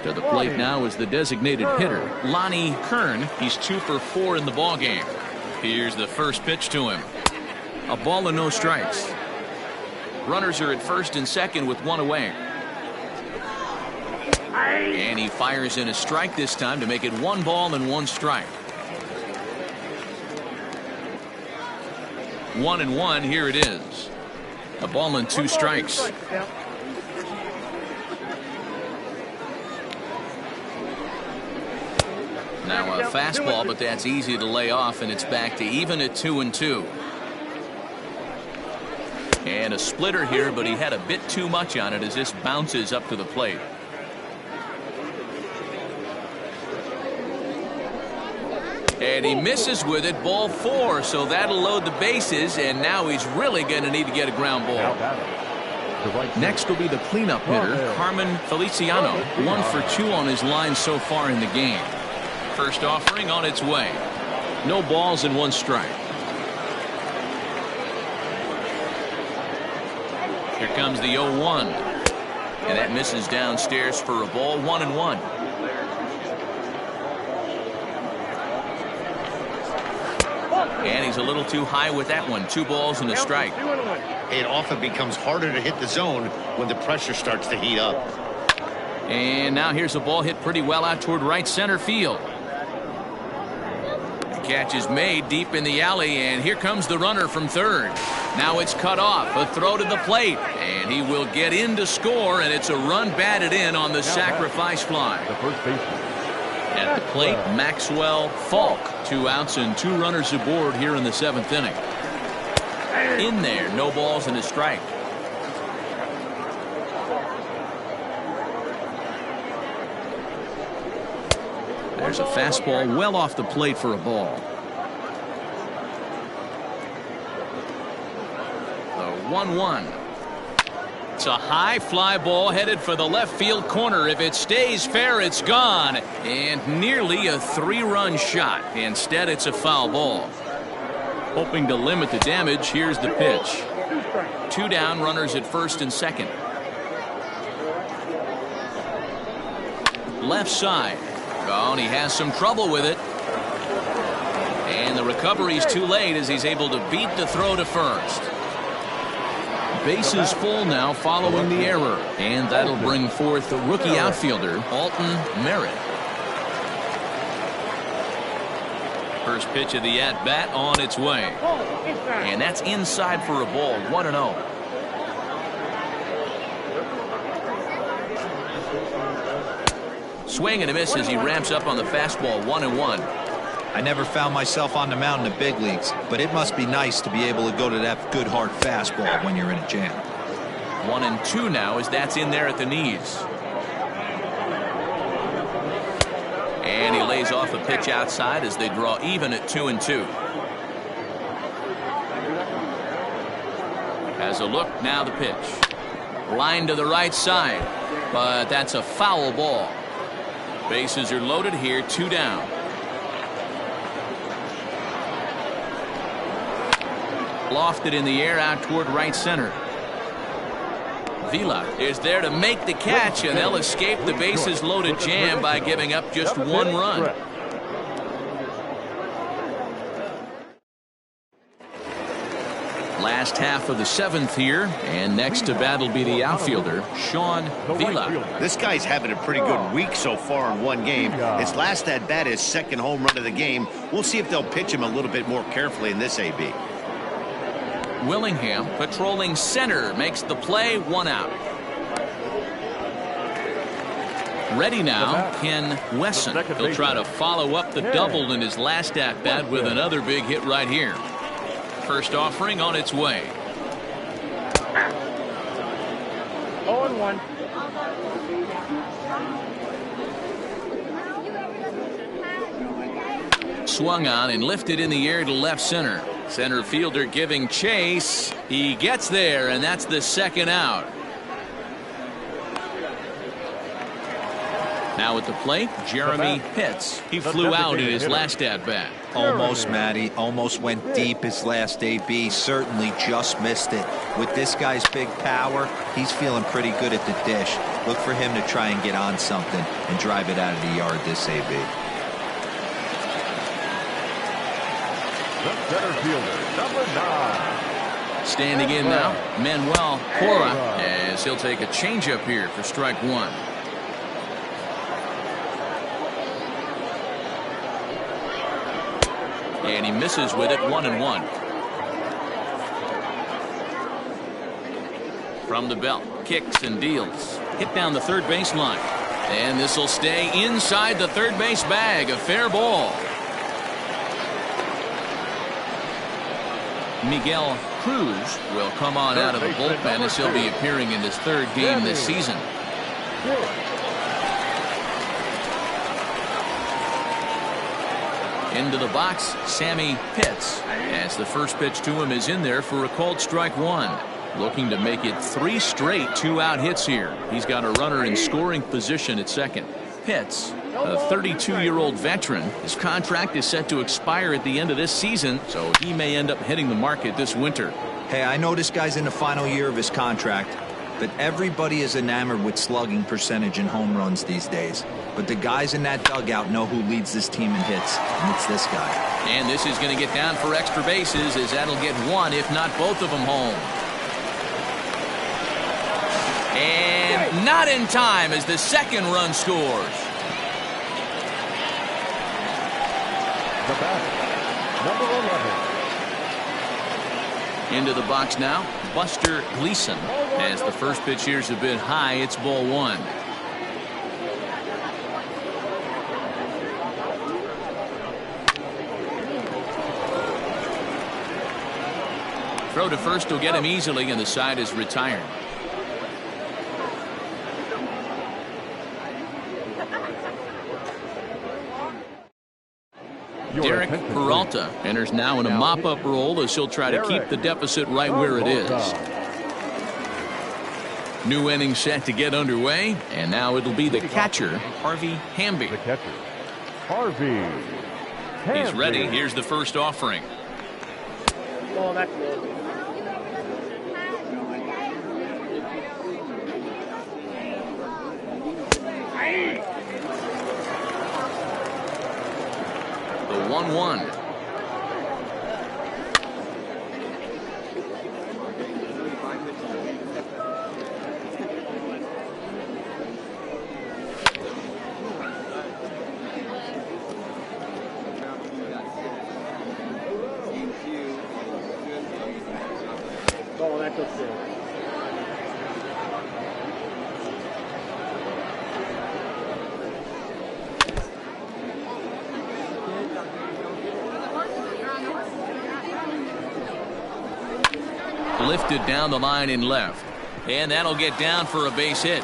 To the plate now is the designated hitter, Lonnie Kern. He's 2 for 4 in the ballgame. Here's the first pitch to him. A ball and no strikes. Runners are at first and second with 1 away. And he fires in a strike this time to make it 1 ball and 1 strike. 1-1. Here it is. A ball and 2 strikes. Now a fastball, but that's easy to lay off, and it's back to even at 2-2. And a splitter here, but he had a bit too much on it as this bounces up to the plate. And he misses with it, ball 4, so that'll load the bases, and now he's really going to need to get a ground ball. Now batting, the right Next will be the cleanup hitter, Carmen Feliciano, 1 for 2 on his line so far in the game. First offering on its way. No balls and 1 strike. Here comes the 0-1. And that misses downstairs for a ball, 1-1. And he's a little too high with that one. 2 balls and a strike. It often becomes harder to hit the zone when the pressure starts to heat up. And now here's a ball hit pretty well out toward right center field. The catch is made deep in the alley, and here comes the runner from third. Now it's cut off. A throw to the plate, and he will get in to score, and it's a run batted in on the sacrifice fly. The first baseman. At the plate, Maxwell Falk. 2 outs and 2 runners aboard here in the 7th inning. In there, no balls and a strike. There's a fastball well off the plate for a ball. The 1-1. It's a high fly ball headed for the left field corner. If it stays fair, it's gone. And nearly a 3-run shot. Instead, it's a foul ball. Hoping to limit the damage, here's the pitch. 2 down, runners at first and second. Left side. Oh, and he has some trouble with it. And the recovery's too late as he's able to beat the throw to first. Bases full now following the error. And that'll bring forth the rookie outfielder, Alton Merritt. First pitch of the at-bat on its way. And that's inside for a ball, 1-0. Swing and a miss as he ramps up on the fastball. 1-1. I never found myself on the mound in the big leagues, but it must be nice to be able to go to that good hard fastball when you're in a jam. 1-2 now as that's in there at the knees. And he lays off a pitch outside as they draw even at 2-2. Has a look, now the pitch. Line to the right side, but that's a foul ball. Bases are loaded here, 2 down. Lofted in the air out toward right center. Vila is there to make the catch, and they'll escape the bases loaded jam by giving up just 1 run. Last half of the 7th here, and next to bat will be the outfielder, Sean Vila. This guy's having a pretty good week so far in 1 game. His last at bat is 2nd home run of the game. We'll see if they'll pitch him a little bit more carefully in this AB. Willingham patrolling center makes the play, 1 out. Ready now, Ken Wesson. He'll try to follow up the double in his last at bat with another big hit right here. First offering on its way. 0-1. Swung on and lifted in the air to left center. Center fielder giving chase. He gets there, and that's the 2nd out. Now at the plate, Jeremy Pitts. He flew out in his last at bat. Almost, Matty. Almost went deep his last AB. Certainly just missed it. With this guy's big power, he's feeling pretty good at the dish. Look for him to try and get on something and drive it out of the yard this AB. The center fielder, number 9. Standing in now, Manuel Cora, as he'll take a changeup here for strike 1. And he misses with it, 1-1. From the belt, kicks and deals. Hit down the third base line. And this will stay inside the third base bag. A fair ball. Miguel Cruz will come on out of the bullpen as he'll be appearing in his 3rd game this season. Into the box, Sammy Pitts, as the first pitch to him is in there for a called strike 1. Looking to make it 3 straight 2-out hits here. He's got a runner in scoring position at second. Pitts, a 32-year-old veteran. His contract is set to expire at the end of this season, so he may end up hitting the market this winter. Hey, I know this guy's in the final year of his contract, but everybody is enamored with slugging percentage and home runs these days. But the guys in that dugout know who leads this team in hits, and it's this guy. And this is going to get down for extra bases, as that'll get 1, if not both of them, home. And not in time as the 2nd run scores. The batter, number 11. Into the box now, Buster Gleason. As the first pitch here's a bit high, it's ball 1. Throw to first will get him easily, and the side is retired. Derek Peralta enters now in a mop-up role as he'll try to keep the deficit right where it is. New inning set to get underway, and now it'll be the catcher, Harvey Hamby. The catcher, Harvey. He's ready. Here's the first offering. Oh, that's good. The 1-1. Oh, that's good. Lifted down the line in left. And that'll get down for a base hit.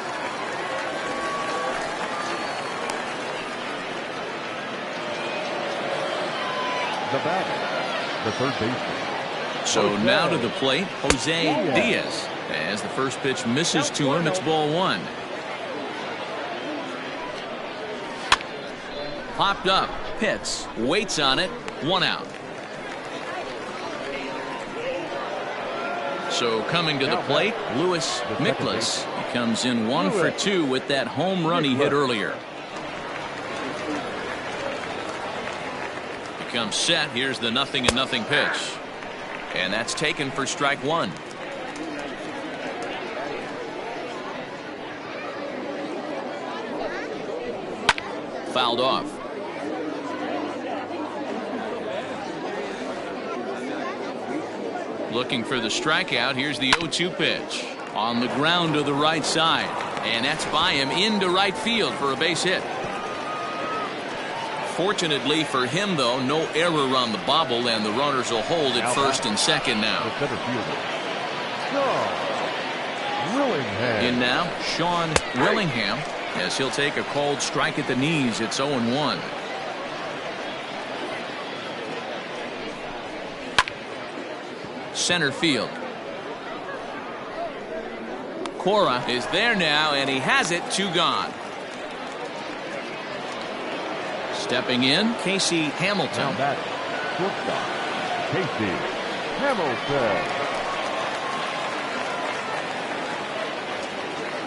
The batter, the third baseman. So now to the plate, Jose Diaz. As the first pitch misses to him, it's ball one. Popped up. Pitts waits on it. 1 out. So coming to the plate, Louis Miklas. He comes in 1 for 2 with that home run he hit earlier. He comes set. Here's the 0-0 pitch. And that's taken for strike one. Fouled off. Looking for the strikeout. Here's the 0-2 pitch. On the ground to the right side. And that's by him into right field for a base hit. Fortunately for him, though, no error on the bobble, and the runners will hold at first and second now. The center fielder, Sean Willingham. In now, Sean Willingham, as he'll take a called strike at the knees. It's 0-1. Center field. Cora is there now, and he has it. 2 gone. Stepping in, Casey Hamilton. Now batting, shortstop, Casey Hamilton.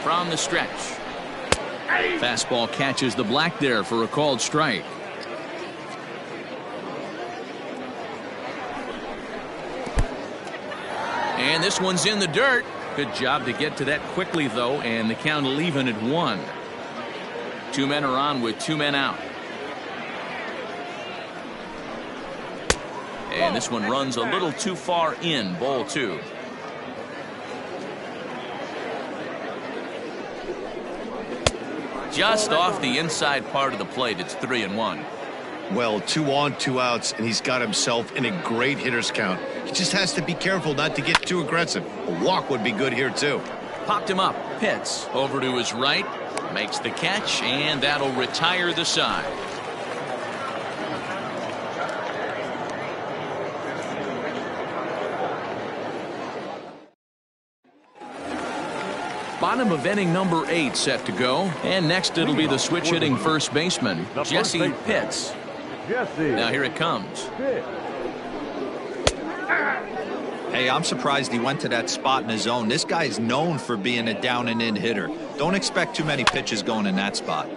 From the stretch. Fastball catches the black there for a called strike. And this one's in the dirt. Good job to get to that quickly, though, and the count will even at 1. 2 men are on with 2 men out. And this one runs a little too far in. Ball 2. Just off the inside part of the plate. It's 3-1. Well, 2 on, 2 outs, and he's got himself in a great hitter's count. He just has to be careful not to get too aggressive. A walk would be good here, too. Popped him up. Pitts over to his right. Makes the catch, and that'll retire the side. Bottom of inning number 8 set to go. And next it'll be the switch hitting first baseman, Jesse Pitts. Now here it comes. Hey, I'm surprised he went to that spot in his zone. This guy is known for being a down and in hitter. Don't expect too many pitches going in that spot.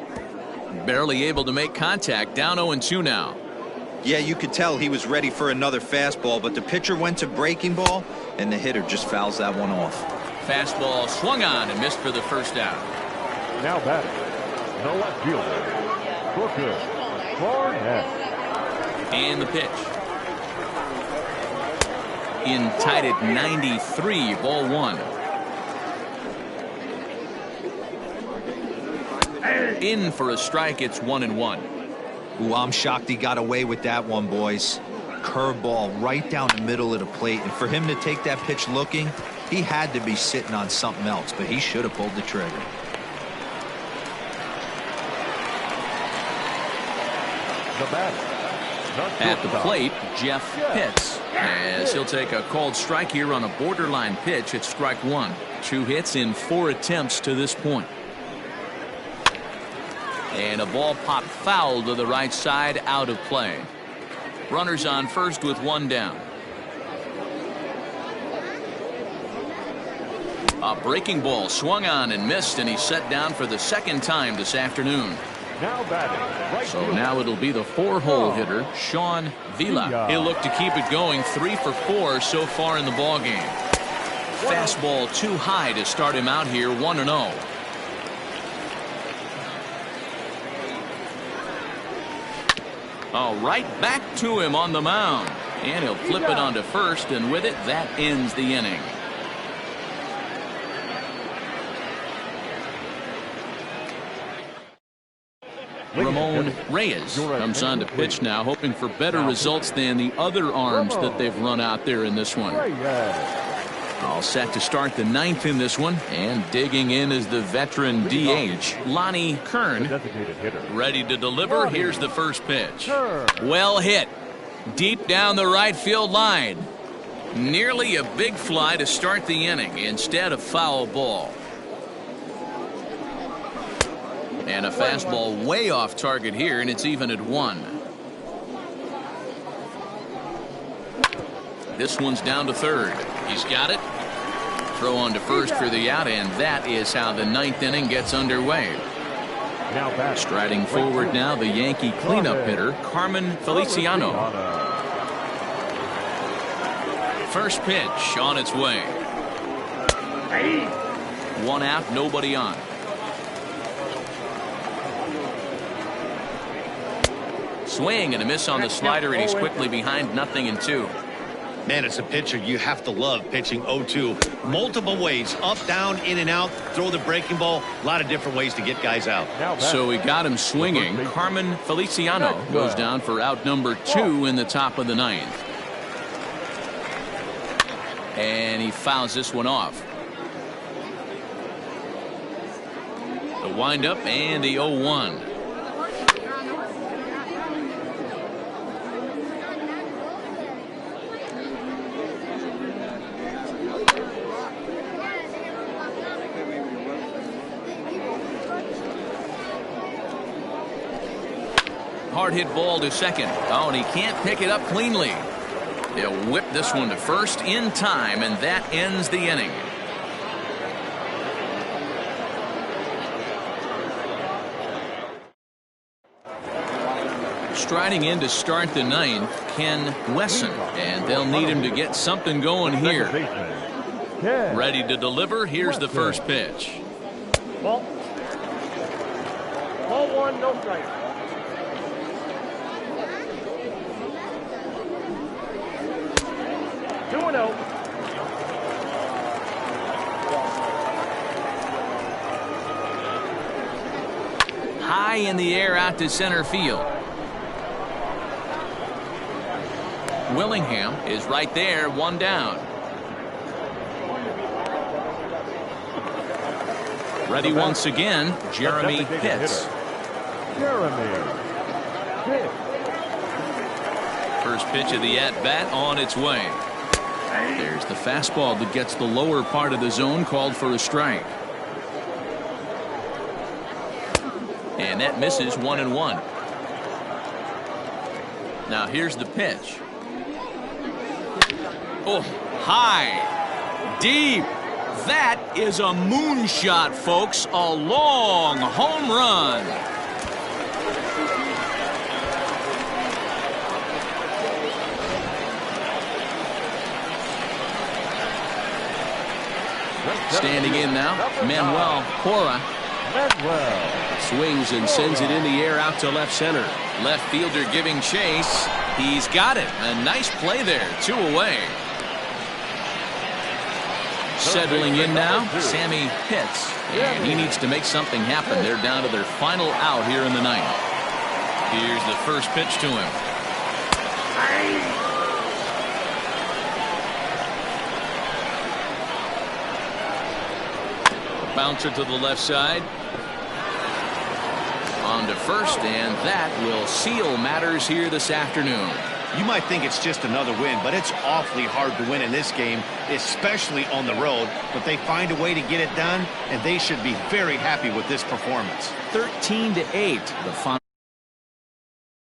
Barely able to make contact. Down 0-2 now. Yeah, you could tell he was ready for another fastball, but the pitcher went to breaking ball, and the hitter just fouls that one off. Fastball swung on and missed for the first out. Now batting, the left fielder, Booker Barnett. And the pitch. In tight at 93, ball 1. In for a strike. It's 1-1. Ooh, I'm shocked he got away with that one, boys. Curveball right down the middle of the plate, and for him to take that pitch looking, he had to be sitting on something else, but he should have pulled the trigger. The batter, at the plate, Jeff Pitts, as he'll take a called strike here on a borderline pitch. It's strike 1. 2 hits in 4 attempts to this point. And a ball popped foul to the right side, out of play. Runners on first with 1 down. A breaking ball swung on and missed, and he's set down for the 2nd time this afternoon. Now batting, right So fielder. now it'll be the 4-hole hitter, Sean Vila. He'll look to keep it going. 3 for 4 so far in the ballgame. Fastball too high to start him out here. 1-0. All right, back to him on the mound. And he'll flip it onto first, and with it, that ends the inning. Ramon Reyes comes on to pitch now, hoping for better results than the other arms that they've run out there in this one. All set to start the ninth in this one, and digging in is the veteran DH, Lonnie Kern. Designated hitter. Ready to deliver. Here's the first pitch. Well hit. Deep down the right field line. Nearly a big fly to start the inning instead of foul ball. And a fastball way off target here, and it's even at 1. This one's down to third. He's got it. Throw on to first for the out, and that is how the ninth inning gets underway. Striding forward now, the Yankee cleanup hitter, Carmen Feliciano. First pitch on its way. 1 out, nobody on. Swing and a miss on the slider, and he's quickly behind 0-2. Man, it's a pitcher you have to love pitching 0-2. Multiple ways, up, down, in and out, throw the breaking ball. A lot of different ways to get guys out. So we got him swinging. Carmen Feliciano goes down for out number 2 in the top of the ninth. And he fouls this one off. The windup and the 0-1. Hard hit ball to second. Oh, and he can't pick it up cleanly. They'll whip this one to first in time, and that ends the inning. Striding in to start the ninth, Ken Wesson, and they'll need him to get something going here. Ready to deliver. Here's the first pitch. Ball 1, no strike. High in the air out to center field. Willingham is right there, 1 down. Ready once again, Jeremy Pitts. First pitch of the at-bat on its way. There's the fastball that gets the lower part of the zone, called for a strike. And that misses, 1-1. Now here's the pitch. Oh, high, deep. That is a moonshot, folks. A long home run. Standing in now, Manuel Cora. Swings and sends it in the air out to left center. Left fielder giving chase. He's got it. A nice play there. 2 away. Settling in now, Sammy Pitts. And he needs to make something happen. They're down to their final out here in the ninth. Here's the first pitch to him. Bouncer to the left side. On to first, and that will seal matters here this afternoon. You might think it's just another win, but it's awfully hard to win in this game, especially on the road. But they find a way to get it done, and they should be very happy with this performance. 13-8, the final.